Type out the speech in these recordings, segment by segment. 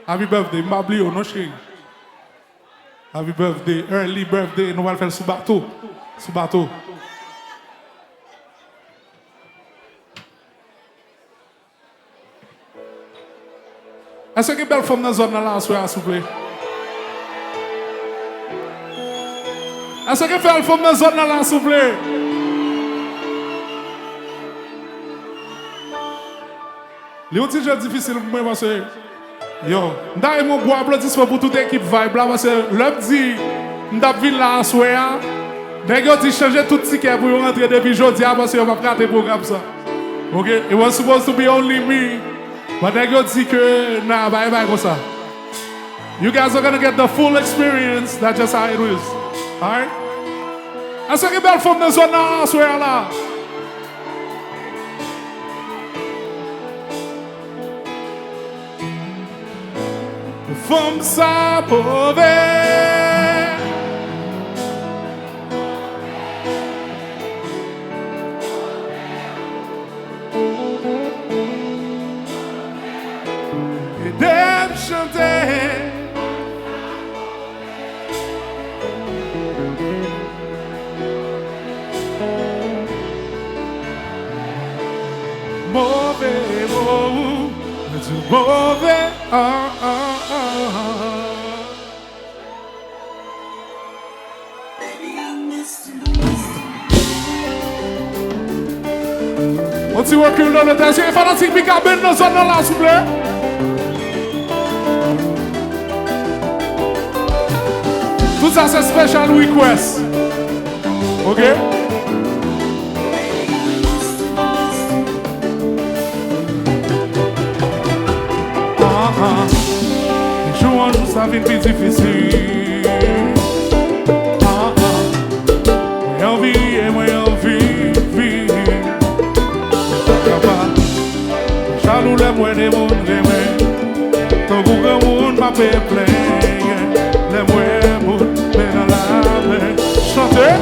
Happy birthday, Mabli, non chérie. Happy birthday, early birthday. Nous allons faire sous bateau. Sous bateau. Est-ce que belle femme dans la zone là, s'il vous plaît? Est-ce que belle femme dans la zone là, s'il vous plaît? Les petits jeux difficiles pour moi parce que yo, d'ailleurs mon bois applaudissement pour toute l'équipe Vayb là parce que l'homme dit m'dap vinn là en soir. D'ailleurs dit changer tout ticket pour rentrer depuis jeudi parce que on va rater programme ça. Okay, it was supposed to be only me. But d'ailleurs dit que nah, bye bye comme ça. You guys are gonna get the full experience. That's just how it is. Alright? Est-ce que belle femme dans zone là en soir là? Femme sa pauvre. Et d'aime chanter. Mauvais mot, du mauvais On t'y recule dans le désir, il faut que tu aies dans zone là, s'il vous plaît. Tout ça, c'est special request. Ok? Les jours en jour, ça vient plus difficile. Moi envie et moi envie, jaloux les moins des mondes aimés. Tant que le monde m'a fait plein. Les moins mondes, mais dans la main. Chantez.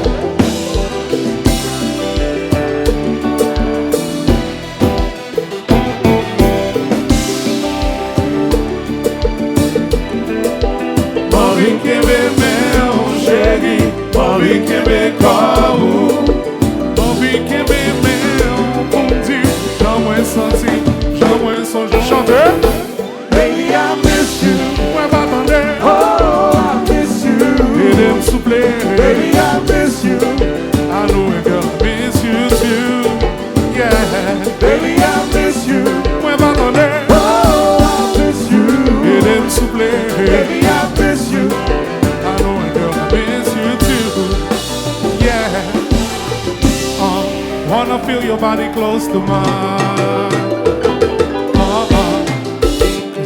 Marie qui m'aime, chérie. Marie qui m'aime comme Marie qui m'aime, mon Dieu. J'aimerais sentir. Chanter. Baby, I miss you. Ouais, m'attendez. Oh, I miss you. Et de me souffler. Baby, I miss you. I know a girl miss you too. Yeah. Baby, I miss you. Ouais, m'attendez. Oh, I miss you. Et de me souffler. Baby, I miss you. I know a girl miss you too. Yeah. Wanna feel your body close to mine.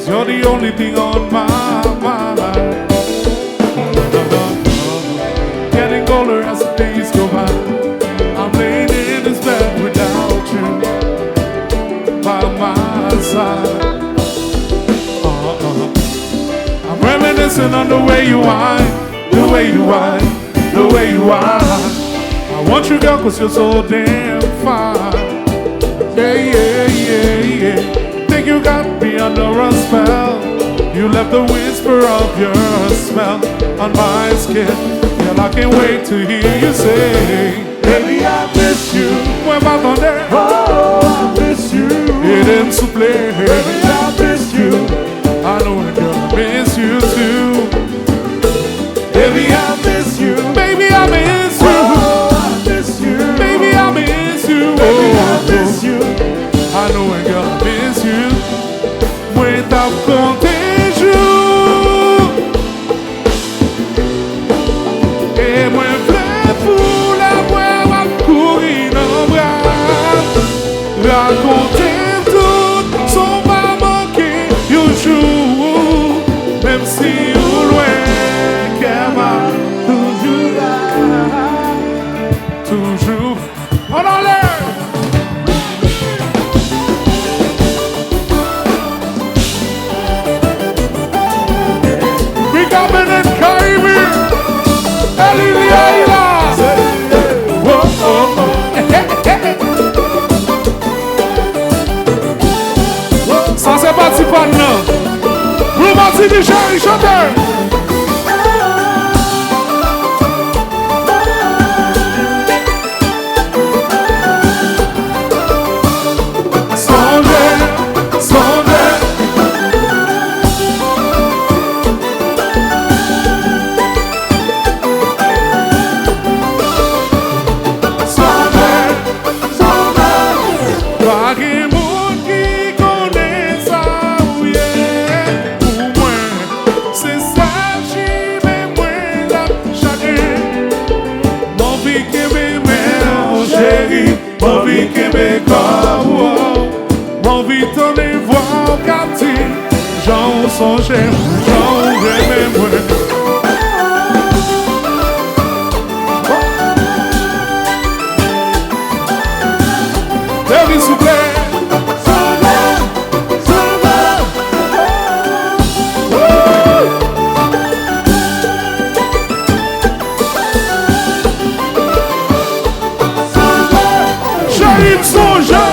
You're the only thing on my mind. Getting older as the days go by. I'm laying in this bed without you by my side. I'm reminiscing on the way you whine, the way you whine, the way you whine. I want you, girl, 'cause you're so damn fine. Yeah, yeah, yeah, yeah. Think you got me under a spell. You left the whisper of your smell on my skin. Girl, I can't wait to hear you say, baby, I miss you. When m'attendais, oh, I miss you. Et de me souffler, baby, I miss you. I know a girl miss you too. Baby, I miss you. Baby, I miss you. Oh, I miss you. Baby, I miss you. Baby, I miss you. I know a girl miss you. When t'as compté jour et moi v'lais pour la voir courir dans bras. Raconter tout son pas manqué un jour. Même si au loin qu'elle va toujours là. Toujours. On en l'air. Merci déjà, chanteur. Songer, j'en remember. S'il vous plaît. J'arrive songer.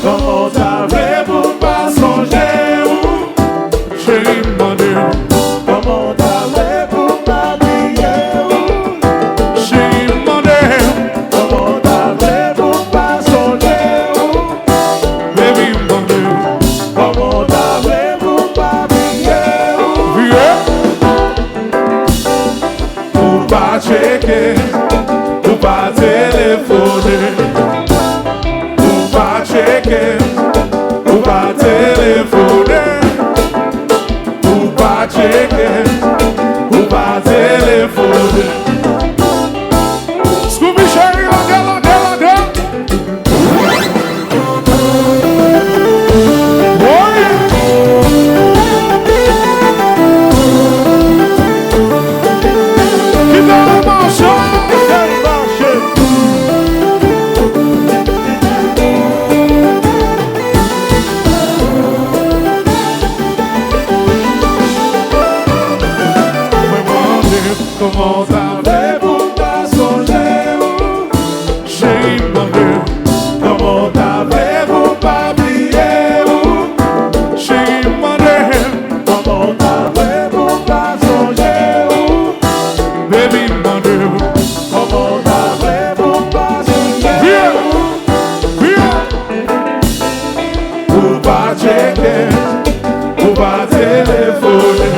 Comment t'avez-vous pas songé? J'ai demandé. Comment t'avez-vous pas oublié? J'ai demandé. Comment t'avez-vous pas songé? Baby demandé. Comment t'avez-vous pas songé? Viens, viens. Ou pas checker, ou pas téléphoner.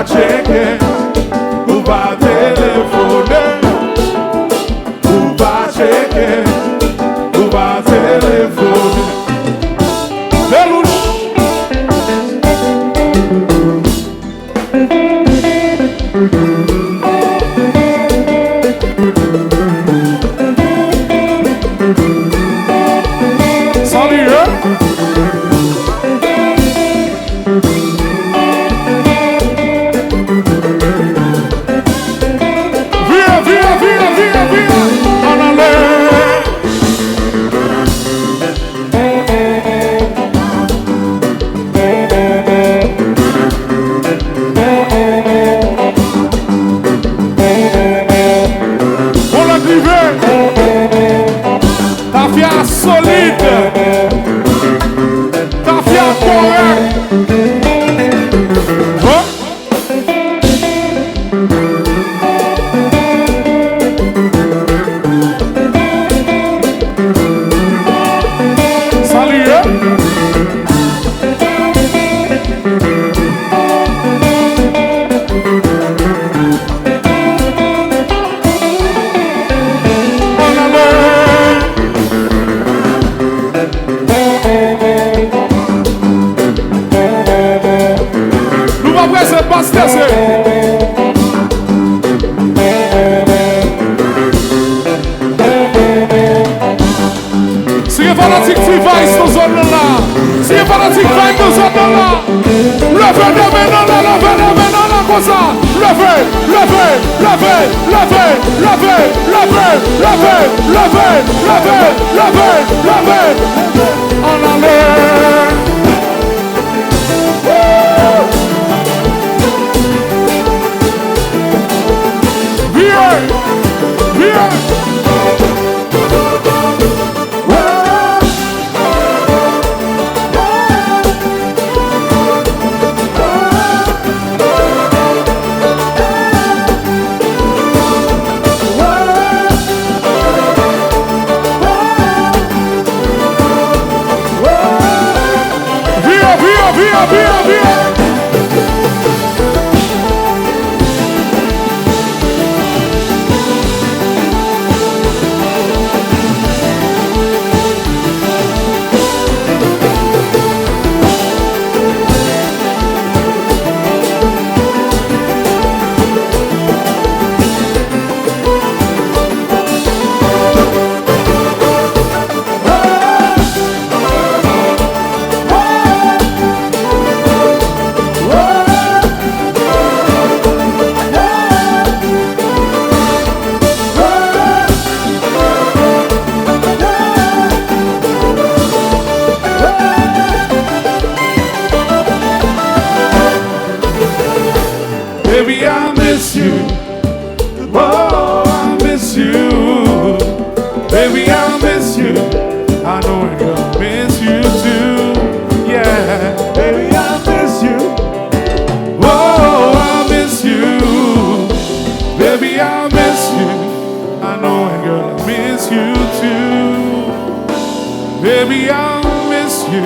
Checker, ou pas téléphoner, ou pas checker, ou pas téléphoner. Belouche. Salut, hein? Solide, ta fière correcte. Salut, hein? Se fanatique Vayb dans zone là, se fanatique Vayb dans zone là, levez les mains, levez les mains. comme ça. Levez, levez, levez, levez, levez, levez, levez, levez, levez, levez, levez. En l'air. Viens, viens. Viens, viens, viens. Baby, I miss you. Oh, I miss you. Baby, I miss you. I know I'm gonna miss you too. Yeah. Baby, I miss you. Oh, I miss you. Baby, I miss you. I know I'm gonna miss you too. Baby, I miss you.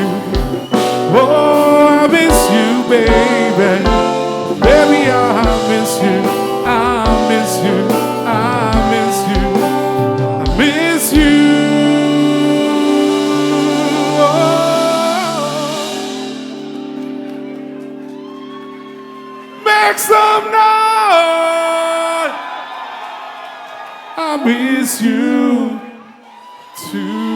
Oh, I miss you, baby. Baby, I miss you, I miss you, I miss you, I miss you. Oh. Make some noise. I miss you too.